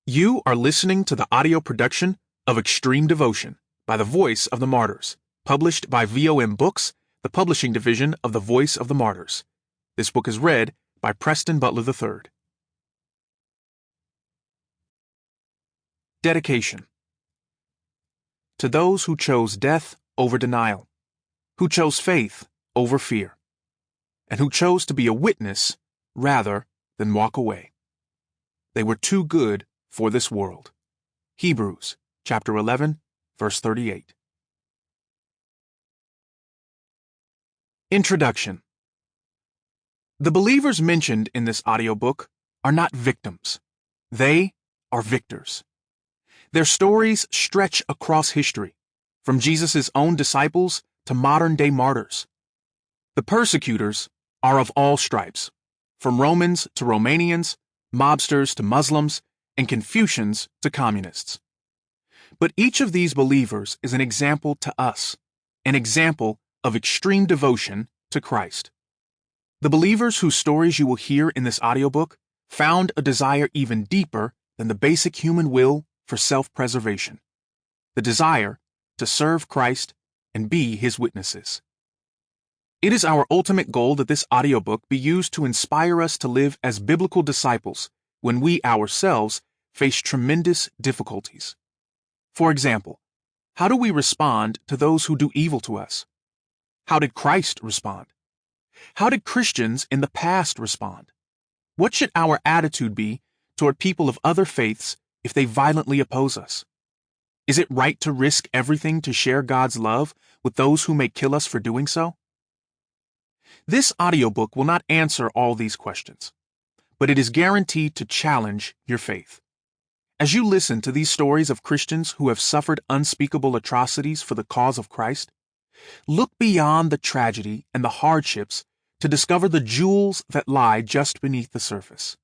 You are listening to the audio production of Extreme Devotion by the Voice of the Martyrs, published by VOM Books, the publishing division of the Voice of the Martyrs. This book is read by Preston Butler III. Dedication. To those who chose death over denial, who chose faith over fear, and who chose to be a witness rather than walk away. They were too good for this world. Hebrews chapter 11, verse 38. Introduction. The believers mentioned in this audiobook are not victims. They are victors. Their stories stretch across history, from Jesus' own disciples to modern-day martyrs. The persecutors are of all stripes, from Romans to Romanians, mobsters to Muslims, and Confucians to communists. But each of these believers is an example to us, an example of extreme devotion to Christ. The believers whose stories you will hear in this audiobook found a desire even deeper than the basic human will for self-preservation, the desire to serve Christ and be His witnesses. It is our ultimate goal that this audiobook be used to inspire us to live as biblical disciples when we ourselves face tremendous difficulties. For example, how do we respond to those who do evil to us? How did Christ respond? How did Christians in the past respond? What should our attitude be toward people of other faiths if they violently oppose us? Is it right to risk everything to share God's love with those who may kill us for doing so? This audiobook will not answer all these questions, but it is guaranteed to challenge your faith. As you listen to these stories of Christians who have suffered unspeakable atrocities for the cause of Christ, look beyond the tragedy and the hardships to discover the jewels that lie just beneath the surface.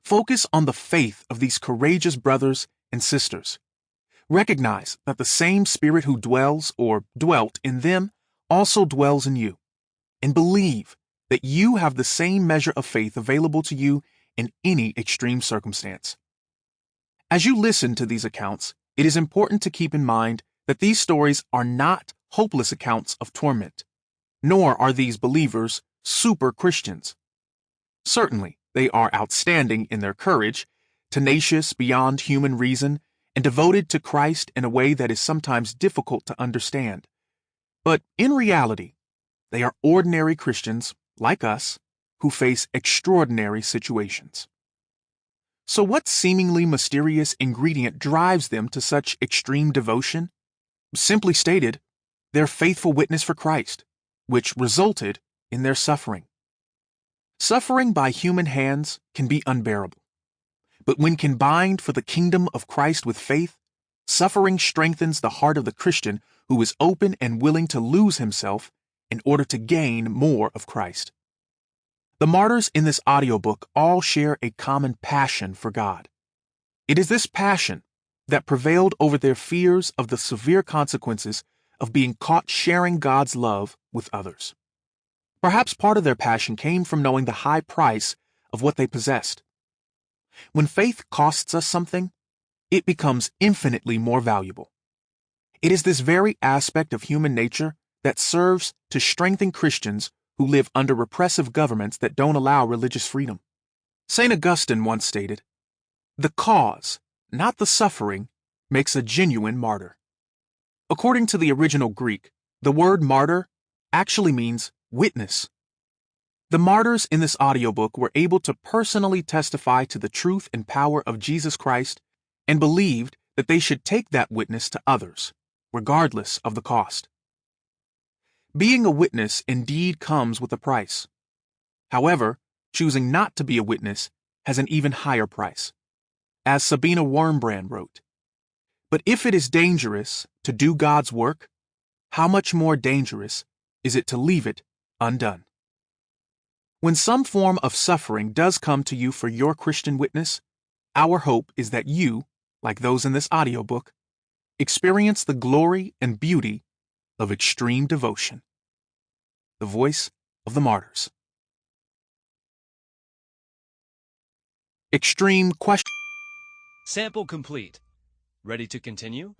Focus on the faith of these courageous brothers and sisters. Recognize that the same Spirit who dwells or dwelt in them also dwells in you, and believe that you have the same measure of faith available to you in any extreme circumstance. As you listen to these accounts, it is important to keep in mind that these stories are not hopeless accounts of torment, nor are these believers super Christians. Certainly, they are outstanding in their courage, tenacious beyond human reason, and devoted to Christ in a way that is sometimes difficult to understand. But in reality, they are ordinary Christians, like us, who face extraordinary situations. So what seemingly mysterious ingredient drives them to such extreme devotion? Simply stated, their faithful witness for Christ, which resulted in their suffering. Suffering by human hands can be unbearable. But when combined for the kingdom of Christ with faith, suffering strengthens the heart of the Christian who is open and willing to lose himself in order to gain more of Christ. The martyrs in this audiobook all share a common passion for God. It is this passion that prevailed over their fears of the severe consequences of being caught sharing God's love with others. Perhaps part of their passion came from knowing the high price of what they possessed. When faith costs us something, it becomes infinitely more valuable. It is this very aspect of human nature that serves to strengthen Christians who live under repressive governments that don't allow religious freedom. St. Augustine once stated, "The cause, not the suffering, makes a genuine martyr." According to the original Greek, the word martyr actually means witness. The martyrs in this audiobook were able to personally testify to the truth and power of Jesus Christ and believed that they should take that witness to others, regardless of the cost. Being a witness indeed comes with a price. However, choosing not to be a witness has an even higher price. As Sabina Wurmbrand wrote, "But if it is dangerous to do God's work, how much more dangerous is it to leave it undone?" When some form of suffering does come to you for your Christian witness, our hope is that you, like those in this audiobook, experience the glory and beauty of extreme devotion. The Voice of the Martyrs. Extreme question. Sample complete. Ready to continue?